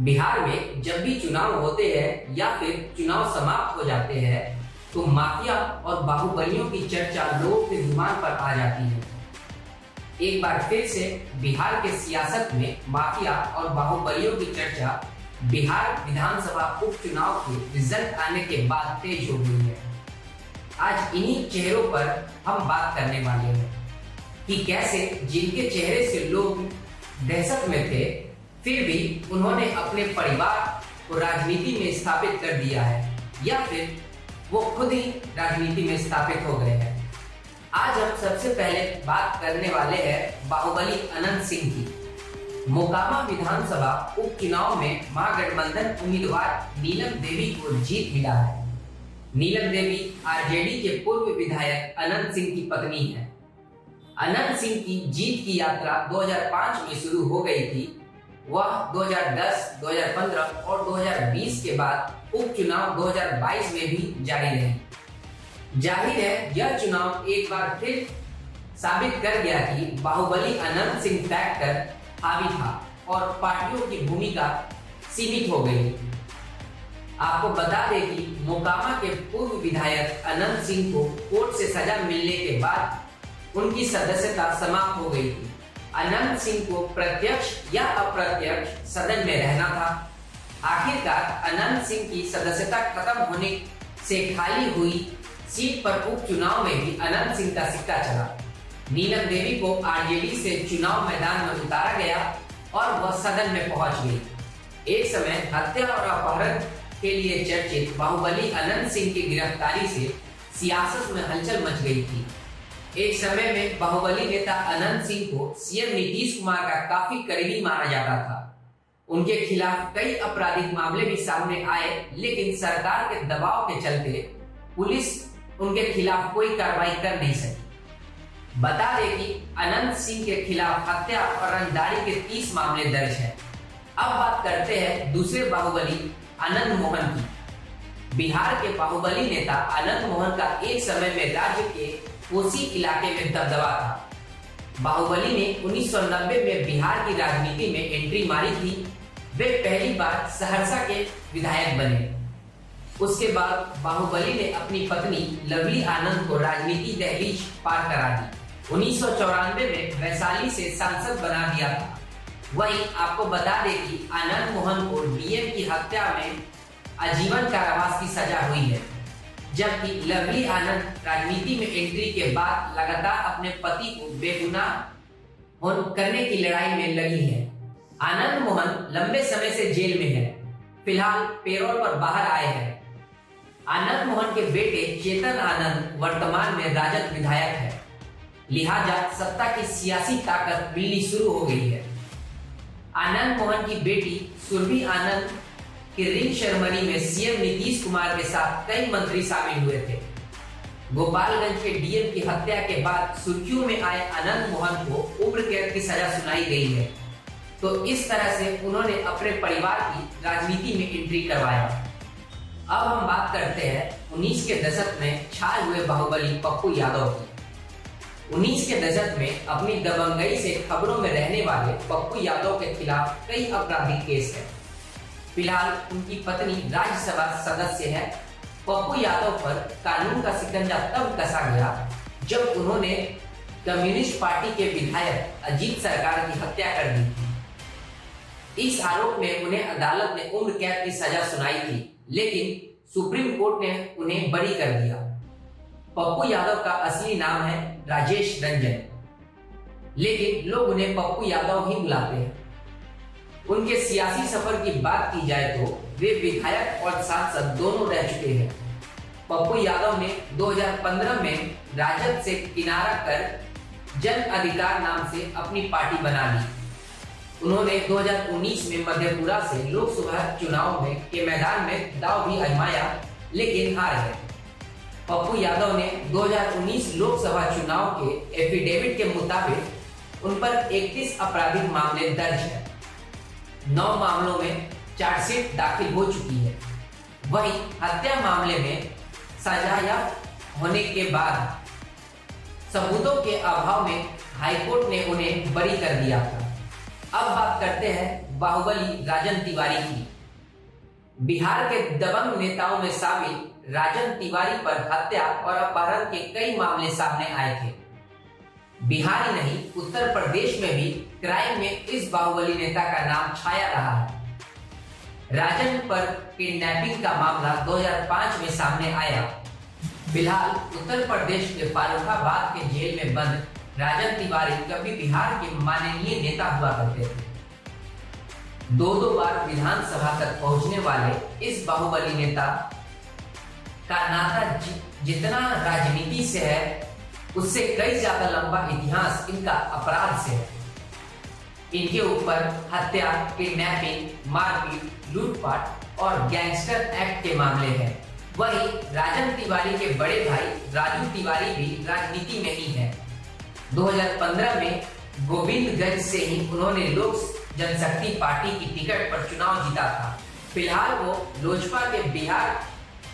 बिहार में जब भी चुनाव होते हैं या फिर चुनाव समाप्त हो जाते हैं तो माफिया और बाहुबलियों की चर्चा लोगों के जुबान पर आ जाती है। एक बार फिर से बिहार के सियासत में माफिया और बाहुबलियों की चर्चा बिहार विधानसभा उपचुनाव के रिजल्ट आने के बाद तेज हो गई है। आज इन्हीं चेहरों पर हम बात करने वाले हैं कि कैसे जिनके चेहरे से लोग दहशत में थे फिर भी उन्होंने अपने परिवार को राजनीति में स्थापित कर दिया है या फिर वो खुद ही राजनीति में स्थापित हो गए हैं। आज हम सबसे पहले बात करने वाले हैं बाहुबली अनंत सिंह की। मोकामा विधानसभा उपचुनाव में महागठबंधन उम्मीदवार नीलम देवी को जीत मिला है। नीलम देवी आरजेडी के पूर्व विधायक अनंत सिंह की पत्नी है। अनंत सिंह की जीत की यात्रा 2005 में शुरू हो गई थी। वह 2010, 2015 और 2020 के बाद उपचुनाव 2022 में भी जारी रही। जाहिर है यह चुनाव एक बार फिर साबित कर गया कि बाहुबली अनंत सिंह फैक्टर हावी था और पार्टियों की भूमिका सीमित हो गई। आपको बता दें कि मोकामा के पूर्व विधायक अनंत सिंह को कोर्ट से सजा मिलने के बाद उनकी सदस्यता समाप्त हो गई थी। अनंत सिंह को प्रत्यक्ष या अप्रत्यक्ष सदन में रहना था। आखिरकार अनंत सिंह की सदस्यता खत्म होने से खाली हुई सीट पर उपचुनाव में भी अनंत सिंह का सिक्का चला। नीलम देवी को आरजेडी से चुनाव मैदान में उतारा गया और वह सदन में पहुंच गई। एक समय हत्या और अपहरण के लिए चर्चित बाहुबली अनंत सिंह की गिरफ्तारी से सियासत में हलचल मच गई थी। एक समय में बाहुबली नेता अनंत सिंह को सीएम नीतीश कुमार का काफी करीबी माना जाता था। उनके खिलाफ कई आपराधिक मामले भी सामने आए, लेकिन सरकार के दबाव के चलते पुलिस उनके खिलाफ कोई कार्रवाई कर नहीं सकी। बता दें कि अनंत सिंह के खिलाफ हत्या और रंगदारी के 30 मामले दर्ज हैं। अब बात करते हैं दूसरे बाहुबली अनंत मोहन की। बिहार के बाहुबली नेता अनंत मोहन का एक समय में राज्य के कोसी इलाके में दबदबा था। बाहुबली ने 1990 में बिहार की राजनीति में एंट्री मारी थी। वे पहली बार सहरसा के विधायक बने। उसके बाद बाहुबली ने अपनी पत्नी लवली आनंद को राजनीति दहलीज पार करा दी। 1994 में वैशाली से सांसद बना दिया था। वहीं आपको बता दें कि अनंत मोहन को डीएम की हत्या में आजीवन कारावास की सजा हुई है, जबकि लवली आनंद राजनीति में एंट्री के बाद लगातार अपने पति को बेगुनाह करने की लड़ाई में लगी है। आनंद मोहन लंबे समय से जेल में है, फिलहाल पेरोल पर बाहर आए हैं। आनंद मोहन के बेटे चेतन आनंद वर्तमान में राजद विधायक है, लिहाजा सत्ता की सियासी ताकत मिलनी शुरू हो गई है। आनंद मोहन की बेटी सुरभि आनंद कि रिंग सेरेमनी में सीएम नीतीश कुमार के साथ कई मंत्री शामिल हुए थे। गोपालगंज के डीएम की हत्या के बाद सुर्खियों में आए अनंत मोहन को उम्र कैद की सजा सुनाई गई है, तो इस तरह से उन्होंने अपने परिवार की राजनीति में एंट्री करवाया। अब हम बात करते हैं 19 के दशक में छाए हुए बाहुबली पप्पू यादव की। 19 के दशक में अपनी दबंगई से खबरों में रहने वाले पप्पू यादव के खिलाफ कई आपराधिक केस है। फिलहाल उनकी पत्नी राज्यसभा सदस्य है। पप्पू यादव पर कानून का शिकंजा तब कसा गया जब उन्होंने कम्युनिस्ट पार्टी के विधायक अजीत सरकार की हत्या कर दी थी। इस आरोप में उन्हें अदालत ने उम्र कैद की सजा सुनाई थी, लेकिन सुप्रीम कोर्ट ने उन्हें बरी कर दिया। पप्पू यादव का असली नाम है राजेश रंजन, लेकिन लोग उन्हें पप्पू यादव ही बुलाते हैं। उनके सियासी सफर की बात की जाए तो वे विधायक और सांसद दोनों रह चुके हैं। पप्पू यादव ने 2015 में राजद से किनारा कर जन अधिकार नाम से अपनी पार्टी बना ली। उन्होंने 2019 में मधेपुरा से लोकसभा चुनाव में के मैदान में दांव भी आजमाया, लेकिन हार गए। पप्पू यादव ने 2019 लोकसभा चुनाव के एफिडेविट के मुताबिक उन पर 31 आपराधिक मामले दर्ज है। 9 मामलों में चार्जशीट दाखिल हो चुकी है। वहीं हत्या मामले में सजा होने के बाद सबूतों के अभाव में हाईकोर्ट ने उन्हें बरी कर दिया था। अब बात करते हैं बाहुबली राजन तिवारी की। बिहार के दबंग नेताओं में शामिल राजन तिवारी पर हत्या और अपहरण के कई मामले सामने आए थे। बिहार ही नहीं, उत्तर प्रदेश में भी क्राइम में इस बाहुबली नेता का नाम छाया रहा है। राजन पर किडनैपिंग का मामला 2005 में सामने आया। फिलहाल उत्तर प्रदेश के फर्रुखाबाद के जेल में बंद राजन तिवारी कभी बिहार के माननीय नेता हुआ करते थे। दो बार विधानसभा तक पहुंचने वाले इस बाहुबली नेता का नाता जितना राजनीति से है, उससे कई ज्यादा लंबा इतिहास इनका अपराध से है। इनके ऊपर हत्या, किडनैपिंग, मारपीट, लूटपाट और गैंगस्टर एक्ट के मामले हैं। वहीं राजन तिवारी के बड़े भाई राजू तिवारी भी राजनीति में ही है। 2015 में गोविंदगंज से ही उन्होंने लोक जनशक्ति पार्टी की टिकट पर चुनाव जीता था। फिलहाल वो लोजपा के बिहार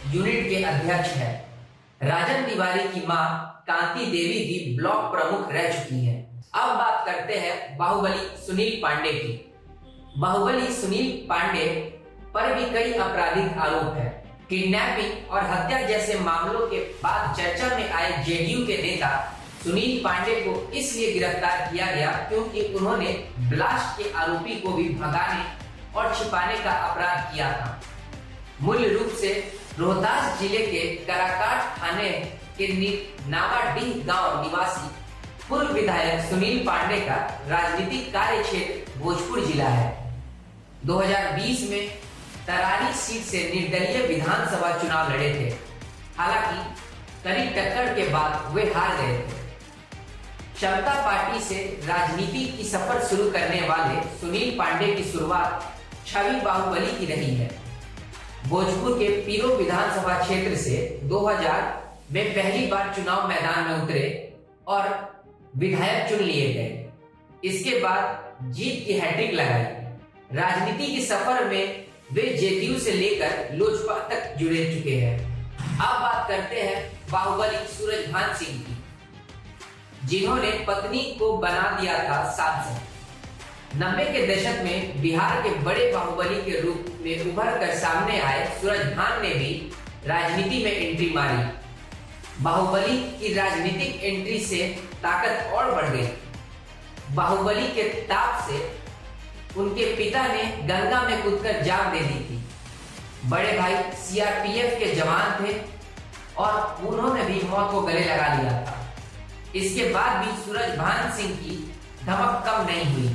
यूनिट के अध्यक्ष है। राजन तिवारी की मां कांति देवी भी ब्लॉक प्रमुख रह चुकी हैं। अब बात करते हैं बाहुबली सुनील पांडे की। बाहुबली सुनील पांडे पर भी कई आपराधिक आरोप है। किडनैपिंग और हत्या जैसे मामलों के बाद चर्चा में आए जेडीयू के नेता सुनील पांडे को इसलिए गिरफ्तार किया गया क्योंकि उन्होंने ब्लास्ट के आरोपी को भी भगाने और छिपाने का अपराध किया था। मूल रूप से रोहतास जिले के कराकाट थाने के नावाडीह गांव निवासी पूर्व विधायक सुनील पांडे का राजनीतिक कार्य क्षेत्र भोजपुर जिला है। 2020 में तरारी सीट से निर्दलीय विधानसभा चुनाव लड़े थे। हालांकि कड़ी टक्कर के बाद वे हार गए थे। समता पार्टी से राजनीति की सफर शुरू करने वाले सुनील पांडे की शुरुआत छवि बाहुबली की रही है। भोजपुर के पीरो विधानसभा क्षेत्र से 2000 में पहली बार चुनाव मैदान में उतरे और विधायक चुन लिए गए। इसके बाद जीत की हैट्रिक लगाई। राजनीति की सफर में वे जेडीयू से लेकर लोजपा तक जुड़े चुके हैं। अब बात करते हैं बाहुबली सूरजभान सिंह की, जिन्होंने पत्नी को बना दिया था सांसद। 90 के दशक में बिहार के बड़े बाहुबली के रूप में उभर कर सामने आए सूरजभान ने भी राजनीति में एंट्री मारी। बाहुबली की राजनीतिक एंट्री से ताकत और बढ़ गई। बाहुबली के ताप से उनके पिता ने गंगा में कूदकर जान दे दी थी। बड़े भाई सीआरपीएफ के जवान थे और उन्होंने भी मौत को गले लगा लिया था। इसके बाद भी सूरजभान सिंह की धमक कम नहीं हुई।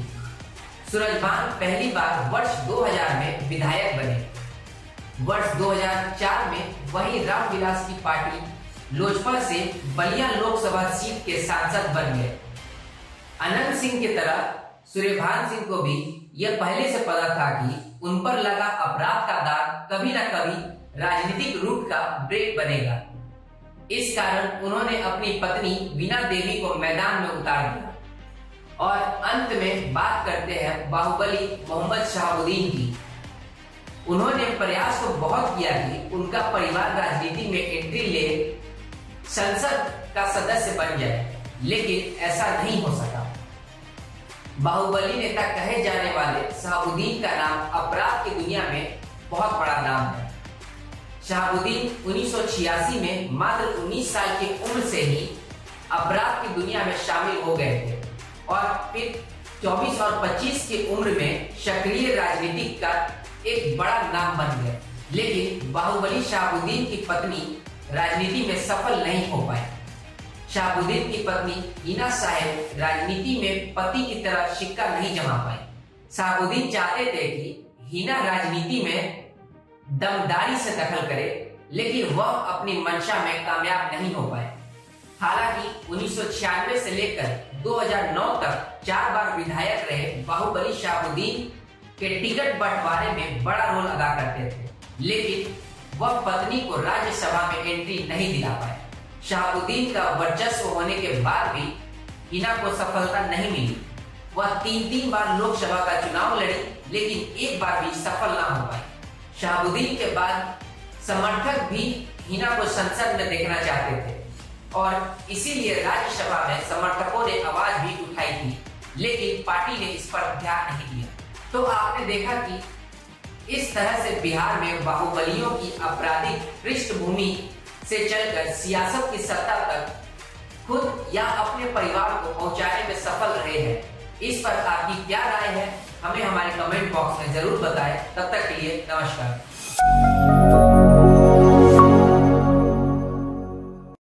सूरजभान पहली बार वर्ष 2000 में विधायक बने। वर्ष 2004 में वही रामविलास की पार्टी लोजपा से बलिया लोकसभा सीट के सांसद बन गए। अनंत सिंह की तरह सूरजभान सिंह को भी यह पहले से पता था कि उन पर लगा अपराध का दाग कभी न कभी राजनीतिक रूट का ब्रेक बनेगा। इस कारण उन्होंने अपनी पत्नी वीणा देवी को मैदान में उतार दिया। और अंत में बात करते हैं बाहुबली मोहम्मद शहाबुद्दीन की। उन्होंने प्रयास तो बहुत किया कि उनका परिवार राजनीति में एंट्री ले संसद का सदस्य बन जाए, लेकिन ऐसा नहीं हो सका। बाहुबली नेता कहे जाने वाले शहाबुद्दीन का नाम अपराध की दुनिया में बहुत बड़ा नाम है। शहाबुद्दीन 1986 में मात्र 19 साल की उम्र से ही अपराध की दुनिया में शामिल हो गए थे और फिर 24 और 25 की उम्र में सक्रिय राजनीति का एक बड़ा नाम बन गए। लेकिन बाहुबली शहाबुद्दीन की पत्नी राजनीति में सफल नहीं हो पाई। शहाबुद्दीन की पत्नी हिना साहेब राजनीति में पति की तरह सिक्का नहीं जमा पाई। शहाबुद्दीन चाहते थे कि हिना राजनीति में दमदारी से दखल करे, लेकिन वह अपनी मंशा में कामयाब नहीं हो पाए। हालांकि 1996 से लेकर 2009 तक 4 बार विधायक रहे बाहुबली शहाबुद्दीन के टिकट बंटवारे में बड़ा रोल अदा करते थे, लेकिन वह पत्नी को राज्यसभा में एंट्री नहीं दिला पाए। शहाबुद्दीन का वर्चस्व होने के बाद भी हिना को सफलता नहीं मिली। वह 3 बार लोकसभा का चुनाव लड़ी, लेकिन एक बार भी सफल ना हो पाई। शहाबुद्दीन के बाद समर्थक भी हिना को संसद में देखना चाहते थे और इसीलिए राज्यसभा में समर्थकों ने आवाज भी उठाई थी, लेकिन पार्टी ने इस पर ध्यान नहीं दिया। तो आपने देखा कि इस तरह से बिहार में बाहुबलियों की आपराधिक पृष्ठभूमि से चलकर सियासत की सत्ता तक खुद या अपने परिवार को पहुंचाने में सफल रहे हैं। इस पर आपकी क्या राय है, हमें हमारे कमेंट बॉक्स में जरूर बताएं। तब तक के लिए नमस्कार।